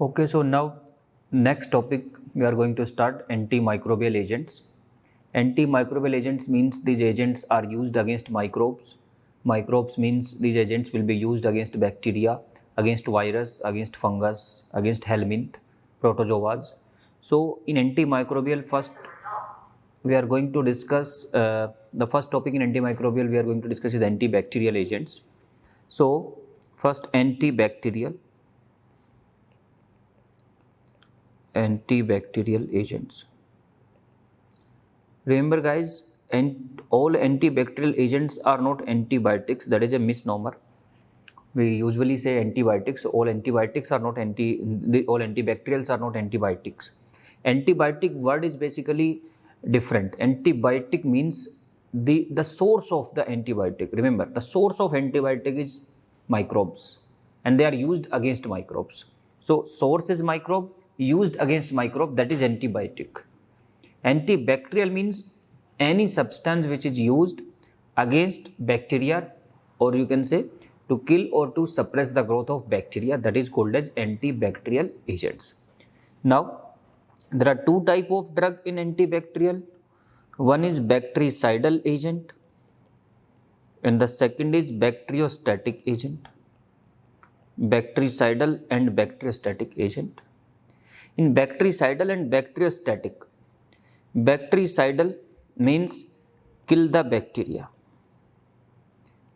Okay, so now next topic we are going to start antimicrobial agents. Antimicrobial agents means these agents are used against microbes. Microbes means these agents will be used against bacteria, against virus, against fungus, against helminth, protozoas. So in antimicrobial first we are going to discuss the first topic in antimicrobial we are going to discuss is antibacterial agents. So first antibacterial agents. Remember guys, and all antibacterial agents are not antibiotics. That is a misnomer. We usually say antibiotics. All antibiotics are not all antibacterials are not antibiotics. Antibiotic word is basically different. Antibiotic means the source of the antibiotic. Remember, the source of antibiotic is microbes, and they are used against microbes. So source is microbe, used against microbe, that is antibiotic. Antibacterial means any substance which is used against bacteria, or you can say to kill or to suppress the growth of bacteria, that is called as antibacterial agents. Now there are two type of drug in antibacterial. One is bactericidal agent and the second is bacteriostatic agent. Bactericidal and bacteriostatic agent. In bactericidal and bacteriostatic, bactericidal means kill the bacteria.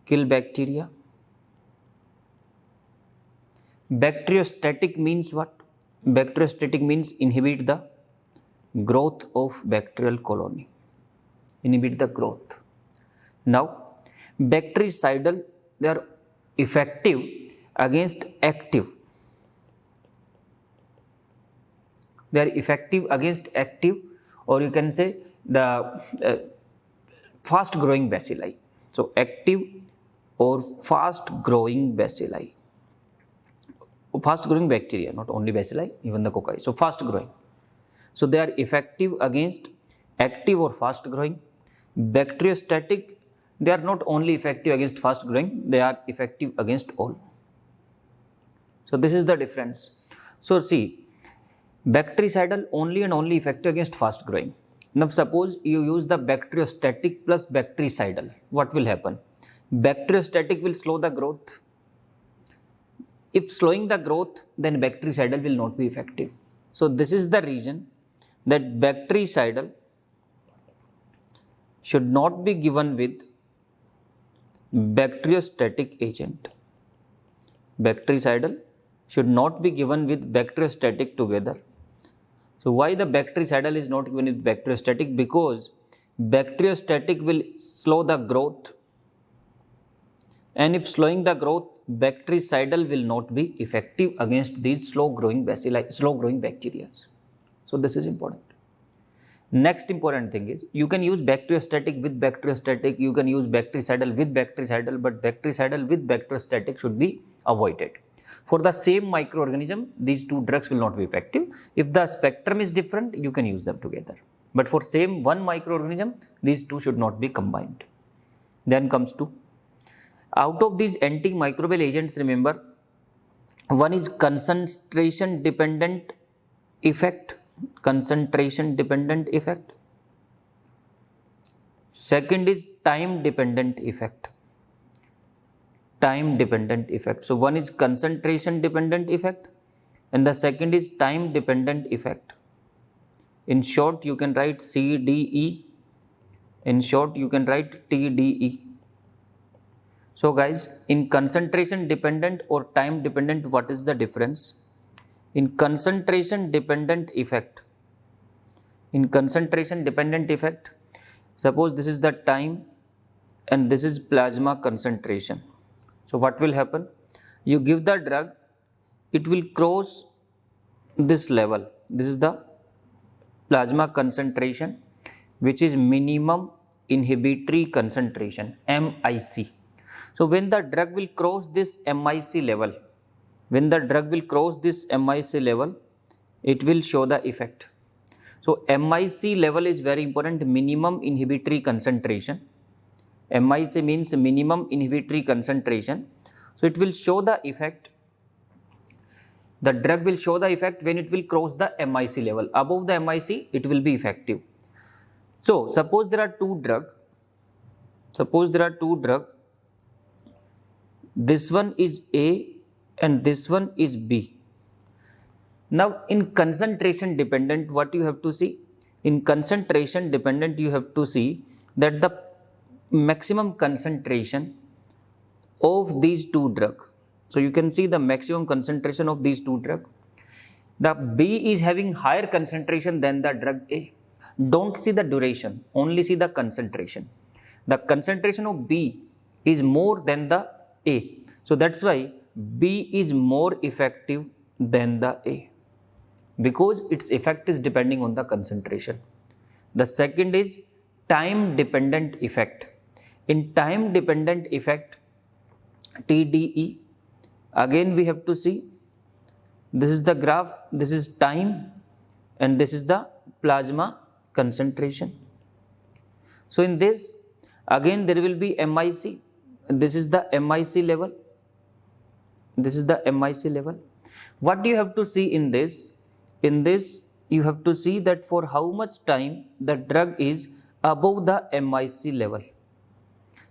Kill bacteria. Bacteriostatic means what? Bacteriostatic means inhibit the growth of bacterial colony. Inhibit the growth. Now, bactericidal, they are effective against active. They are effective against active, or you can say the fast growing bacilli. So active or fast growing bacilli. Fast growing bacteria, not only bacilli, even the cocci. So fast growing. So they are effective against active or fast growing. Bacteriostatic, they are not only effective against fast growing, they are effective against all. So this is the difference. So see, bactericidal only and only effective against fast growing. Now suppose you use the bacteriostatic plus bactericidal, what will happen? Bacteriostatic will slow the growth. If slowing the growth, then bactericidal will not be effective. So this is the reason that bactericidal should not be given with bacteriostatic agent. Bactericidal should not be given with bacteriostatic together. So why the bactericidal is not given with bacteriostatic? Because bacteriostatic will slow the growth, and if slowing the growth, bactericidal will not be effective against these slow growing bacilli, slow growing bacteria. So this is important. Next important thing is you can use bacteriostatic with bacteriostatic, you can use bactericidal with bactericidal, but bactericidal with bacteriostatic should be avoided. For the same microorganism, these two drugs will not be effective. If the spectrum is different, you can use them together. But for same one microorganism, these two should not be combined. Then comes to, out of these antimicrobial agents, remember, one is concentration dependent effect. Concentration dependent effect. Second is time dependent effect. Time dependent effect. So one is concentration dependent effect and the second is time dependent effect. In short, you can write CDE. In short, you can write TDE. So guys, in concentration dependent or time dependent, what is the difference? In concentration dependent effect, suppose this is the time and this is plasma concentration. So what will happen? You give the drug, it will cross this level. This is the plasma concentration, which is minimum inhibitory concentration, MIC. So when the drug will cross this MIC level, it will show the effect. So MIC level is very important, minimum inhibitory concentration. MIC means minimum inhibitory concentration. So it will show the effect The drug will show the effect when it will cross the MIC level. Above the MIC, it will be effective. So suppose there are two drugs. This one is A and this one is B. Now in concentration dependent, what you have to see? In concentration dependent, you have to see that the maximum concentration of these two drugs. So you can see the maximum concentration of these two drugs. The B is having higher concentration than the drug A. Don't see the duration, only see the concentration. The concentration of B is more than the A. So that's why B is more effective than the A, because its effect is depending on the concentration. The second is time dependent effect. In time dependent effect, TDE, again we have to see, this is the graph, this is time, and this is the plasma concentration. So in this, again there will be MIC, this is the MIC level, this is the MIC level. What do you have to see in this? In this, you have to see that for how much time the drug is above the MIC level.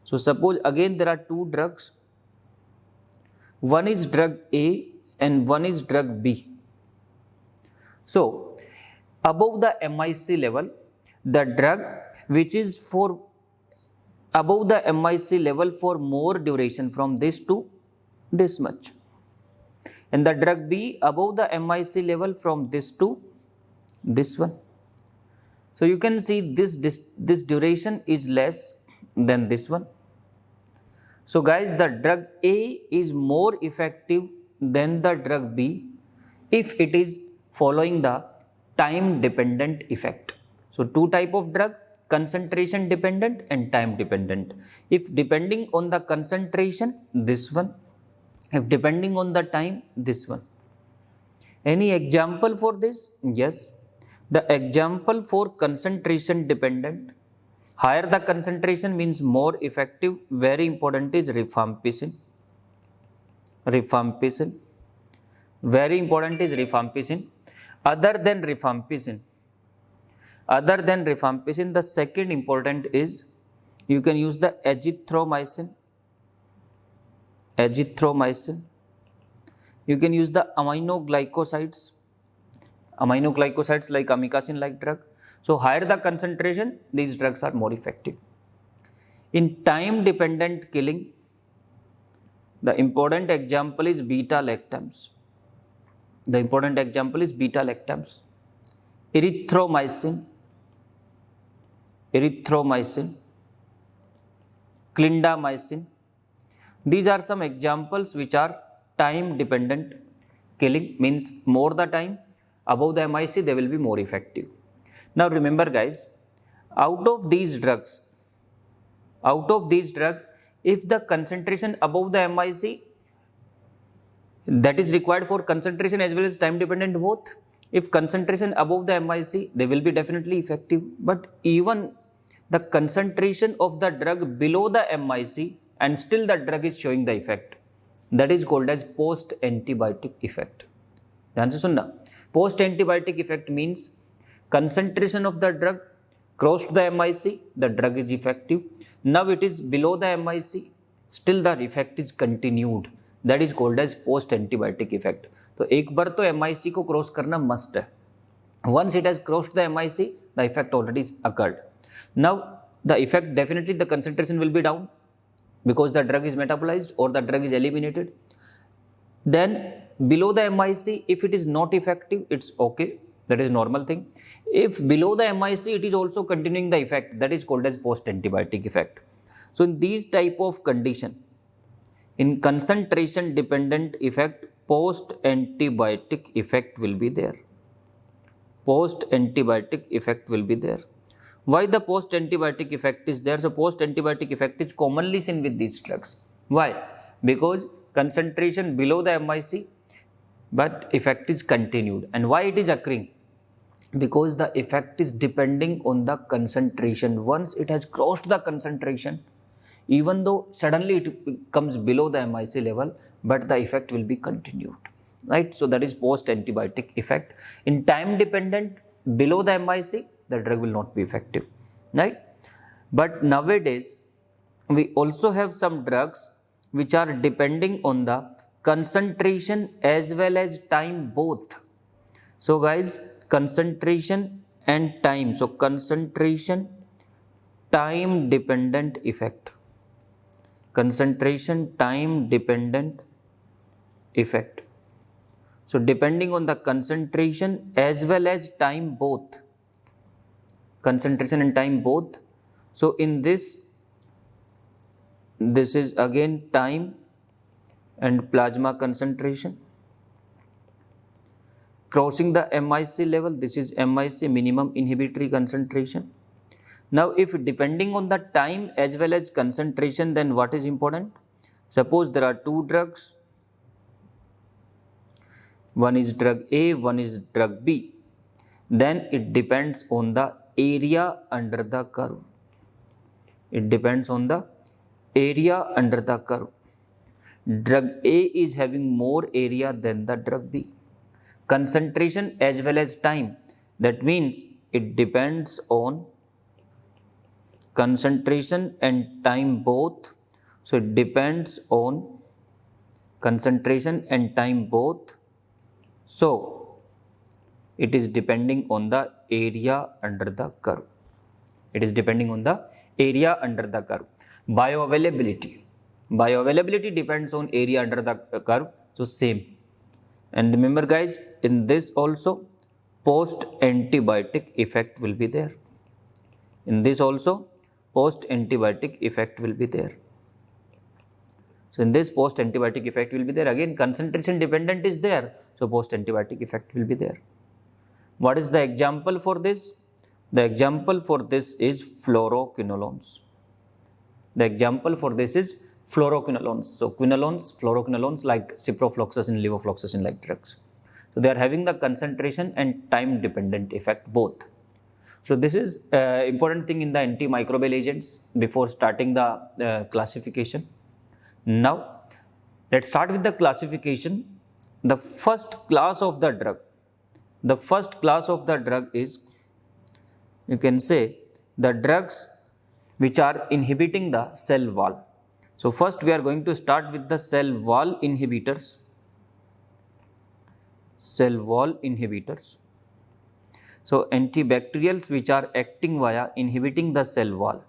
So suppose again there are two drugs, one is drug A and one is drug B. So above the MIC level, the drug which is for above the MIC level for more duration, from this to this much, and the drug B above the MIC level from this to this one. So you can see this duration is less than this one. So guys, the drug A is more effective than the drug B if it is following the time dependent effect. So two type of drug, concentration dependent and time dependent. If depending on the concentration, this one. If depending on the time, this one. Any example for this? Yes. The example for concentration dependent, higher the concentration means more effective. Very important is rifampicin. Rifampicin. Very important is rifampicin. Other than rifampicin, the second important is you can use the azithromycin. Azithromycin. You can use the aminoglycosides. Aminoglycosides like amikacin like drug. So higher the concentration, these drugs are more effective. In time dependent killing, the important example is beta lactams. Erythromycin, clindamycin. These are some examples which are time dependent killing, means more the time above the MIC they will be more effective. Now remember guys, out of these drugs, if the concentration above the MIC, that is required for concentration as well as time dependent both. If concentration above the MIC, they will be definitely effective. But even the concentration of the drug below the MIC and still the drug is showing the effect, that is called as post antibiotic effect. ध्यान से सुनना, post antibiotic effect means concentration of the drug crossed the MIC, the drug is effective. Now it is below the MIC, still the effect is continued. That is called as post antibiotic effect. तो एक बार तो MIC को cross करना must है. Once it has crossed the MIC, the effect already is occurred. Now the effect, definitely the concentration will be down because the drug is metabolized or the drug is eliminated. Then below the MIC, if it is not effective, it's okay. That is normal thing. If below the MIC, it is also continuing the effect, that is called as post antibiotic effect. So in these type of condition, in concentration dependent effect, post antibiotic effect will be there. Post antibiotic effect will be there. Why the post antibiotic effect is there? So post antibiotic effect is commonly seen with these drugs. Why? Because concentration below the MIC, but effect is continued. And why it is occurring? Because the effect is depending on the concentration. Once it has crossed the concentration, even though suddenly it comes below the MIC level, but the effect will be continued. right? So that is post-antibiotic effect. In time-dependent, below the MIC, the drug will not be effective, right? But nowadays, we also have some drugs which are depending on the concentration as well as time both. So guys, concentration and time. So concentration, time dependent effect. Concentration, time dependent effect. So depending on the concentration as well as time both. Concentration and time both. So in this is again time and plasma concentration. Crossing the MIC level, this is MIC, minimum inhibitory concentration. Now if depending on the time as well as concentration, then what is important? Suppose there are two drugs, one is drug A, one is drug B, then it depends on the area under the curve. It depends on the area under the curve. Drug A is having more area than the drug B. Concentration as well as time, that means it depends on concentration and time both. So it depends on concentration and time both. So it is depending on the area under the curve. It is depending on the area under the curve. Bioavailability. Bioavailability depends on area under the curve. So same. And remember guys, in this also post-antibiotic effect will be there. In this also post-antibiotic effect will be there. So in this post-antibiotic effect will be there. Again, concentration dependent is there. So post-antibiotic effect will be there. What is the example for this? The example for this is fluoroquinolones. The example for this is fluoroquinolones. So quinolones, fluoroquinolones like ciprofloxacin, levofloxacin like drugs. So they are having the concentration and time dependent effect both. So this is important thing in the antimicrobial agents before starting the classification. Now let's start with the classification. The first class of the drug. The first class of the drug is, you can say, the drugs which are inhibiting the cell wall. So first we are going to start with the cell wall inhibitors. Cell wall inhibitors. So antibacterials which are acting via inhibiting the cell wall.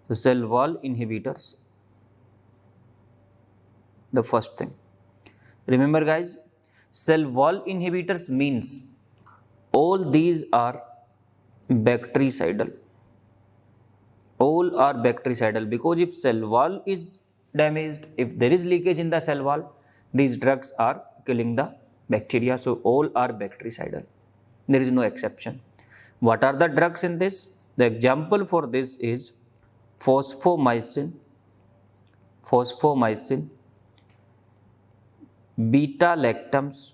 So cell wall inhibitors. The first thing. Remember guys, cell wall inhibitors means all these are bactericidal. All are bactericidal, because if cell wall is damaged, if there is leakage in the cell wall, these drugs are killing the bacteria. So all are bactericidal. There is no exception. What are the drugs in this? The example for this is fosfomycin, beta-lactams,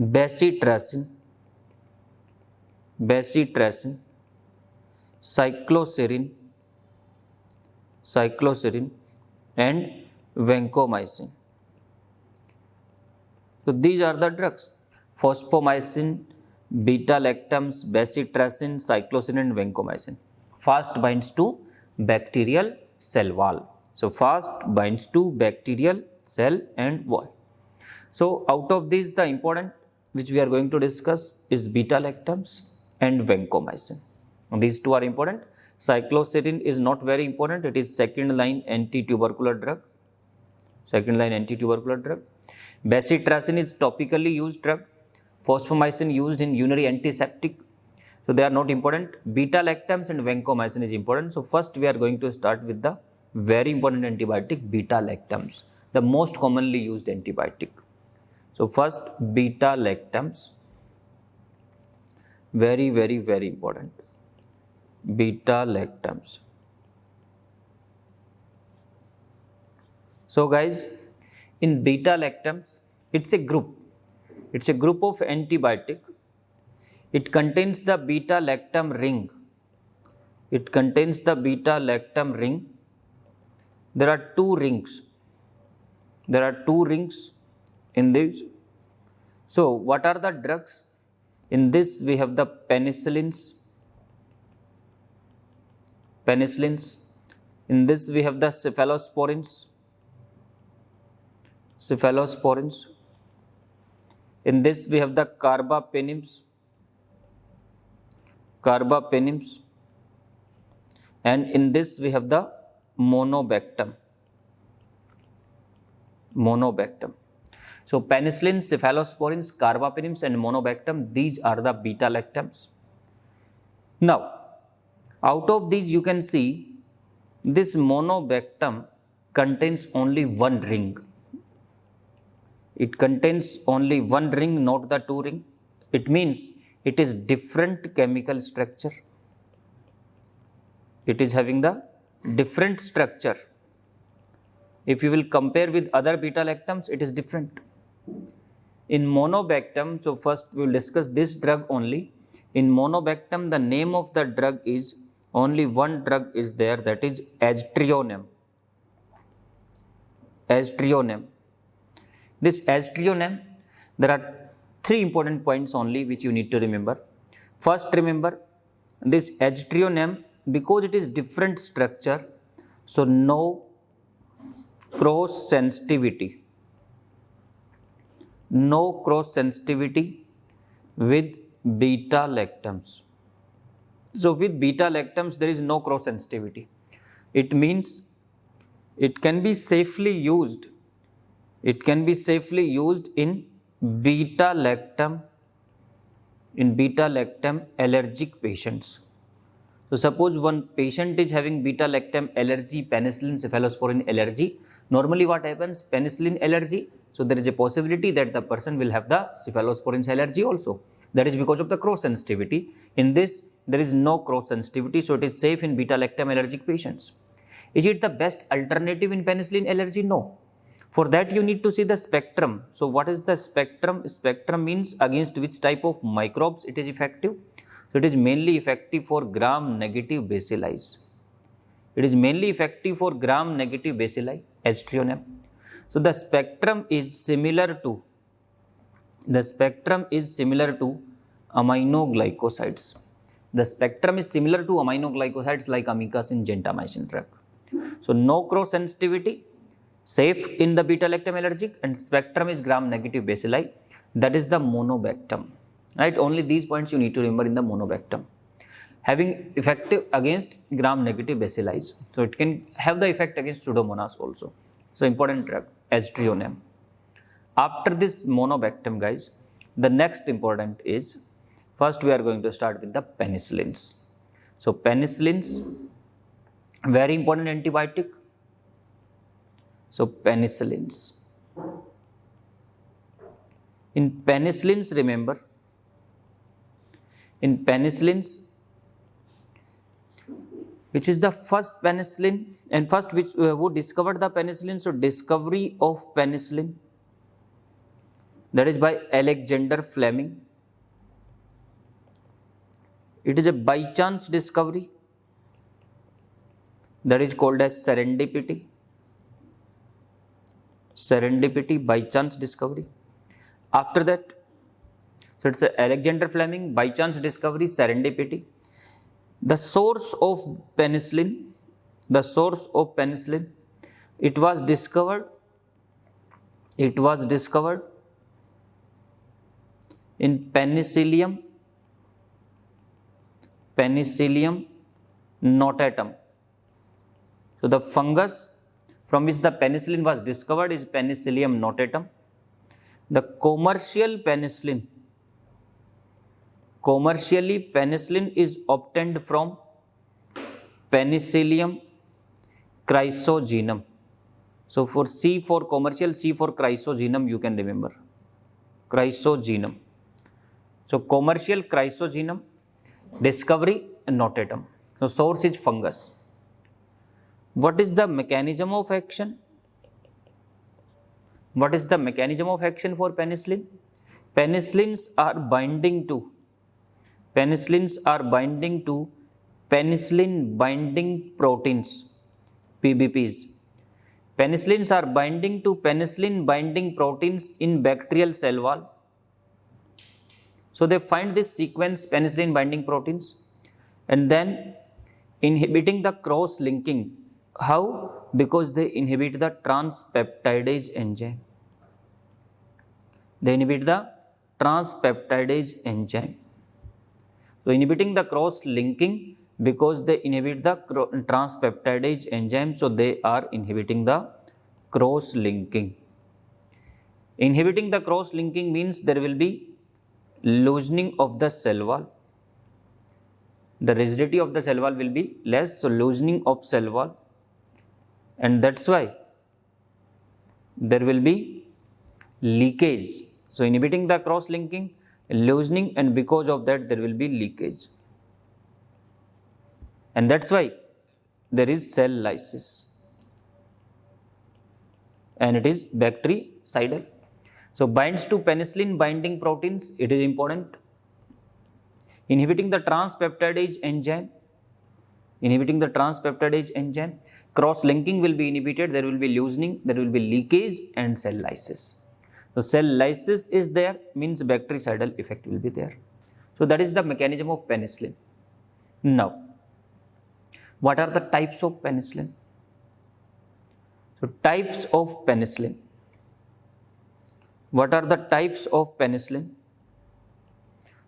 bacitracin, cycloserine, and vancomycin. So these are the drugs: fosfomycin, beta-lactams, bacitracin, cycloserine, and vancomycin. Fast binds to bacterial cell wall. So fast binds to bacterial cell and wall. So out of these, the important which we are going to discuss is beta-lactams and vancomycin. These two are important. Cycloserine is not very important. It is second line anti-tubercular drug. Bacitracin is topically used drug. Fosfomycin used in urinary antiseptic. So they are not important. Beta-lactams and vancomycin is important. So first we are going to start with the very important antibiotic, beta-lactams, the most commonly used antibiotic. So first, beta-lactams, very important. Beta-lactams. So guys, in beta-lactams, it's a group of antibiotic. It contains the beta-lactam ring. there are two rings. There are two rings in this. So what are the drugs? In this we have the penicillins. In this we have the cephalosporins. In this we have the carbapenems. And in this we have the monobactam. So penicillin, cephalosporins, carbapenems and monobactam, these are the beta lactams. Now out of these you can see this monobactam contains only one ring. It contains only one ring, not the two ring. It means it is different chemical structure. It is having the different structure. If you will compare with other beta lactams, it is different. In monobactam, so first we will discuss this drug only. In monobactam, the name of the drug is, only one drug is there, that is aztreonam. This aztreonam, there are three important points only which you need to remember. First, remember this aztreonam, because it is different structure, so no cross sensitivity. No cross sensitivity with beta lactams. So with beta lactams there is no cross sensitivity. It means it can be safely used. It can be safely used in beta lactam allergic patients. So suppose one patient is having beta lactam allergy, penicillin, cephalosporin allergy. Normally what happens? Penicillin allergy. So there is a possibility that the person will have the cephalosporins allergy also. That is because of the cross sensitivity. In this there is no cross sensitivity, so it is safe in beta lactam allergic patients. Is it the best alternative in penicillin allergy? No. For that you need to see the spectrum. So what is the spectrum? Spectrum means against which type of microbes it is effective. So it is mainly effective for gram-negative bacilli. Aztreonam. So the spectrum is similar to aminoglycosides. Like amikacin, gentamicin drug. So no cross sensitivity, safe in the beta lactam allergic, and spectrum is gram-negative bacilli. That is the monobactam. Right? Only these points you need to remember in the monobactam. Having effective against gram-negative bacilli. So it can have the effect against Pseudomonas also. So important drug, aztreonam. After this monobactam, guys, the next important is, first we are going to start with the penicillins. So penicillins, very important antibiotic. So penicillins. In penicillins, remember, in penicillins, which is the first penicillin, and first which who discovered the penicillin? So discovery of penicillin, that is by Alexander Fleming. It is a by chance discovery, that is called as serendipity. By chance discovery. After that, so it's Alexander Fleming, by chance discovery, serendipity. The source of penicillin, it was discovered in Penicillium notatum. So the fungus from which the penicillin was discovered is Penicillium notatum. The commercially penicillin is obtained from Penicillium chrysogenum. So for C for commercial, C for chrysogenum, you can remember. Chrysogenum. So commercial chrysogenum, discovery notatum. So source is fungus. What is the mechanism of action? What is the mechanism of action for penicillin? Penicillins are binding to penicillin binding proteins, PBPs, Penicillins are binding to penicillin binding proteins in bacterial cell wall. So they find this sequence penicillin binding proteins and then inhibiting the cross linking. How? Because they inhibit the transpeptidase enzyme. They inhibit the transpeptidase enzyme. So inhibiting the cross linking because they inhibit the transpeptidase enzyme, so they are inhibiting the cross linking. Inhibiting the cross linking means there will be loosening of the cell wall. The rigidity of the cell wall will be less, so loosening of cell wall, and that's why there will be leakage. So inhibiting the cross linking, loosening, and because of that there will be leakage, and that's why there is cell lysis and it is bactericidal. So binds to penicillin binding proteins, it is important. Inhibiting the transpeptidase enzyme, cross linking will be inhibited, there will be loosening, there will be leakage and cell lysis. So cell lysis is there, means bactericidal effect will be there. So that is the mechanism of penicillin. Now, what are the types of penicillin? So types of penicillin. What are the types of penicillin?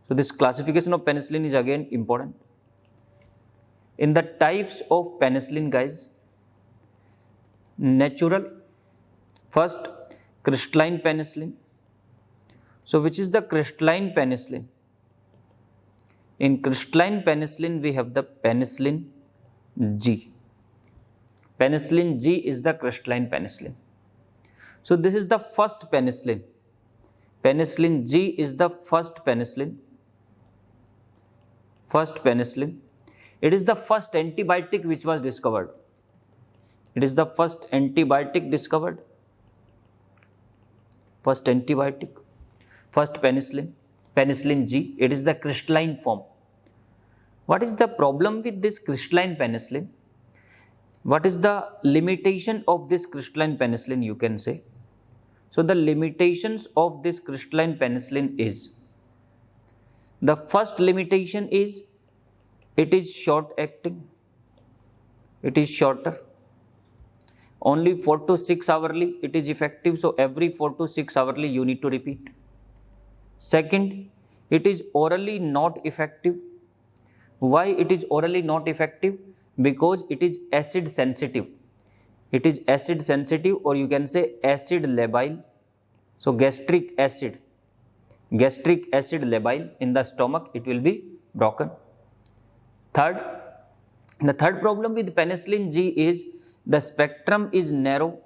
So this classification of penicillin is again important. In the types of penicillin, guys, natural, first crystalline penicillin. So which is the crystalline penicillin? In crystalline penicillin we have the penicillin G. Penicillin G is the crystalline penicillin. So this is the first penicillin. Penicillin G is the first penicillin. It is the first antibiotic which was discovered. First penicillin, penicillin G, it is the crystalline form. What is the problem with this crystalline penicillin? What is the limitation of this crystalline penicillin, you can say? So the limitations of this crystalline penicillin is, the first limitation is it is short acting, it is shorter. Only 4 to 6 hourly it is effective, so every 4 to 6 hourly you need to repeat. Second, it is orally not effective. Why it is orally not effective? Because it is acid sensitive. It is acid sensitive, or you can say acid labile. So gastric acid labile in the stomach, it will be broken. Third, the third problem with penicillin G is the spectrum is narrow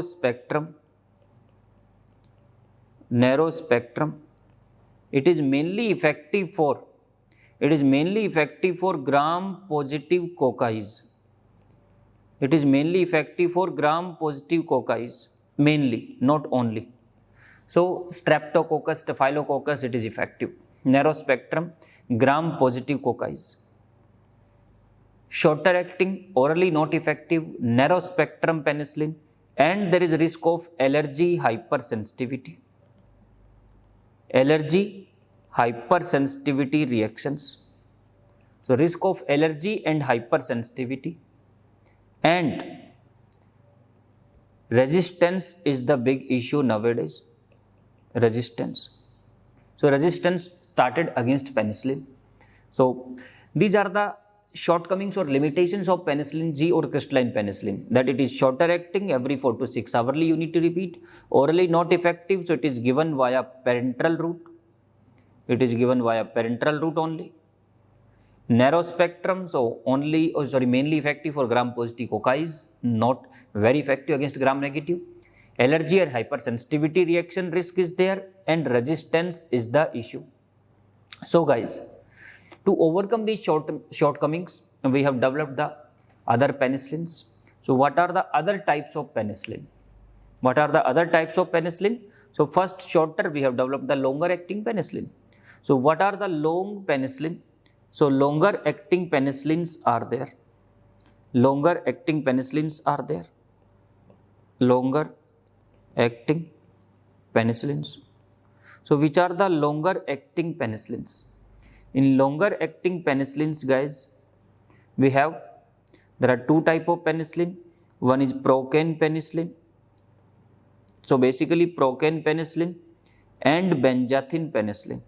spectrum. It is mainly effective for gram positive coccis. Mainly, not only. So streptococcus, staphylococcus, it is effective. Narrow spectrum, gram positive coccis. Shorter acting, orally not effective, narrow spectrum penicillin, and there is risk of allergy hypersensitivity. Reactions. So risk of allergy and hypersensitivity, and resistance is the big issue nowadays. So resistance started against penicillin. So these are the shortcomings or limitations of penicillin G or crystalline penicillin, that it is shorter acting, every 4 to 6 hourly you need to repeat, orally not effective, so it is given via parenteral route. Only. Narrow spectrum, so mainly effective for gram positive coccis, not very effective against gram negative. Allergy or hypersensitivity reaction risk is there, and resistance is the issue. So guys, to overcome these shortcomings, we have developed the other penicillins. So what are the other types of penicillin? So first, shorter, we have developed the longer acting penicillin. So what are the long penicillin? So longer acting penicillins are there. longer acting penicillins are there. Longer acting penicillins. So which are the longer acting penicillins? In longer acting penicillins, guys, there are two type of penicillin. One is procaine penicillin. So basically procaine penicillin and benzathine penicillin.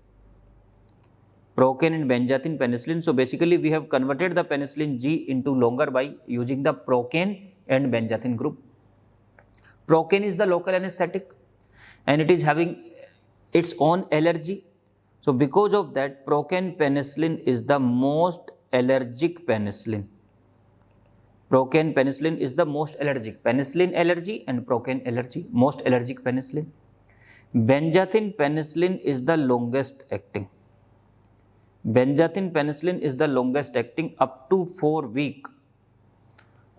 Procaine and benzathine penicillin. So basically we have converted the penicillin G into longer by using the procaine and benzathine group. Procaine is the local anesthetic and it is having its own allergy. So because of that, procaine penicillin is the most allergic penicillin. Procaine penicillin is the most allergic. Penicillin allergy and procaine allergy, most allergic penicillin. Benzathine penicillin is the longest acting. Benzathine penicillin is the longest acting, up to 4 weeks.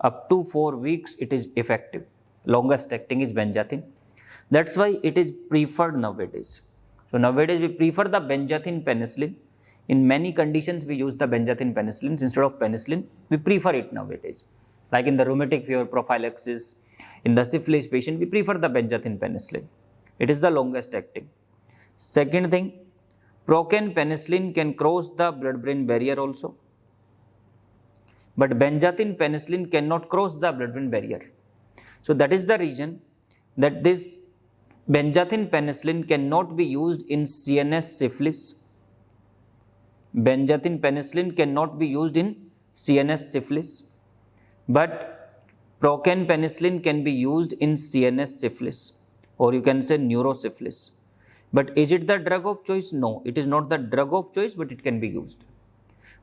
Up to 4 weeks it is effective. Longest acting is benzathine. That's why it is preferred nowadays. So nowadays we prefer the benzathine penicillin. In many conditions we use the benzathine penicillins instead of penicillin. We prefer it nowadays. Like in the rheumatic fever prophylaxis, in the syphilis patient, we prefer the benzathine penicillin. It is the longest acting. Second thing, procaine penicillin can cross the blood-brain barrier also. But benzathine penicillin cannot cross the blood-brain barrier. So that is the reason that this benzathine penicillin cannot be used in CNS syphilis. Benzathine penicillin cannot be used in CNS syphilis. But procaine penicillin can be used in CNS syphilis, or you can say neurosyphilis. But is it the drug of choice? No, it is not the drug of choice, but it can be used.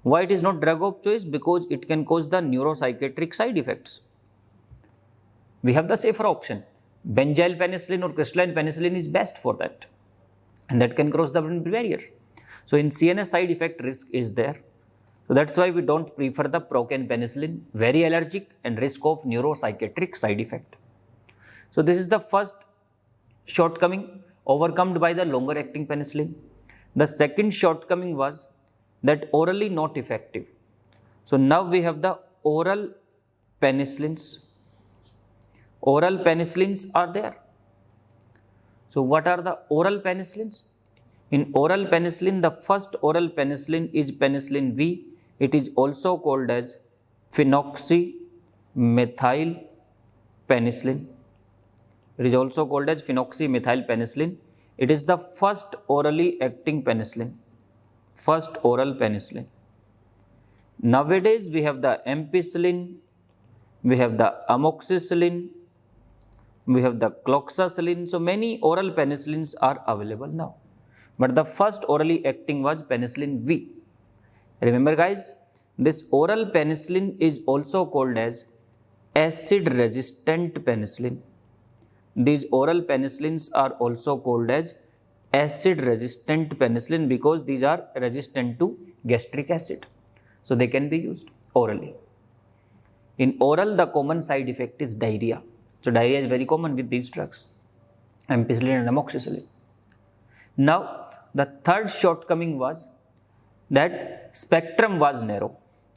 Why it is not drug of choice? Because it can cause the neuropsychiatric side effects. We have the safer option. Benzyl penicillin or crystalline penicillin is best for that, and that can cross the blood-brain barrier. So in CNS side effect risk is there. So that's why we don't prefer the procaine penicillin, very allergic and risk of neuropsychiatric side effect. So this is the first shortcoming overcome by the longer acting penicillin. The second shortcoming was that orally not effective. So now we have the oral penicillins. Oral penicillins are there. So what are the oral penicillins? In oral penicillin, the first oral penicillin is penicillin V. It is also called as phenoxymethyl penicillin. It is also called as phenoxymethyl penicillin. It is the first orally acting penicillin. First oral penicillin. Nowadays we have the ampicillin, we have the amoxicillin, we have the cloxacillin. So many oral penicillins are available now. But the first orally acting was penicillin V. Remember guys, this oral penicillin is also called as acid resistant penicillin. These oral penicillins are also called as acid resistant penicillin because these are resistant to gastric acid. So they can be used orally. In oral, the common side effect is diarrhea. So diarrhea is very common with these drugs, ampicillin and amoxicillin. Now the third shortcoming was that spectrum was narrow.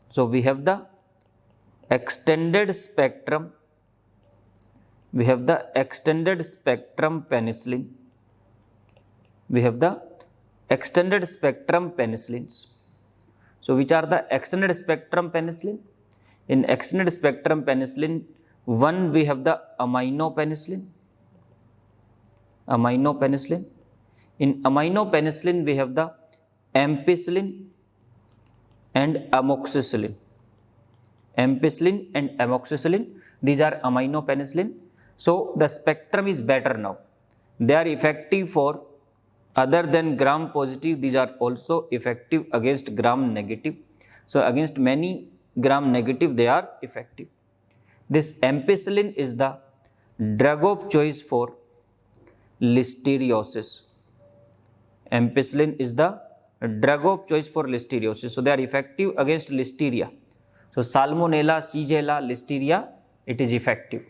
So we have the extended spectrum. We have the extended spectrum penicillin. We have the extended spectrum penicillins. So which are the extended spectrum penicillin? In extended spectrum penicillin, one we have the aminopenicillin. Aminopenicillin. In aminopenicillin, we have the ampicillin and amoxicillin. Ampicillin and amoxicillin, these are aminopenicillin. So the spectrum is better now. They are effective for other than gram positive, these are also effective against gram negative. So against many gram negative, they are effective. This ampicillin is the drug of choice for listeriosis. Ampicillin is the drug of choice for listeriosis. So they are effective against listeria. So Salmonella, Shigella, Listeria, it is effective.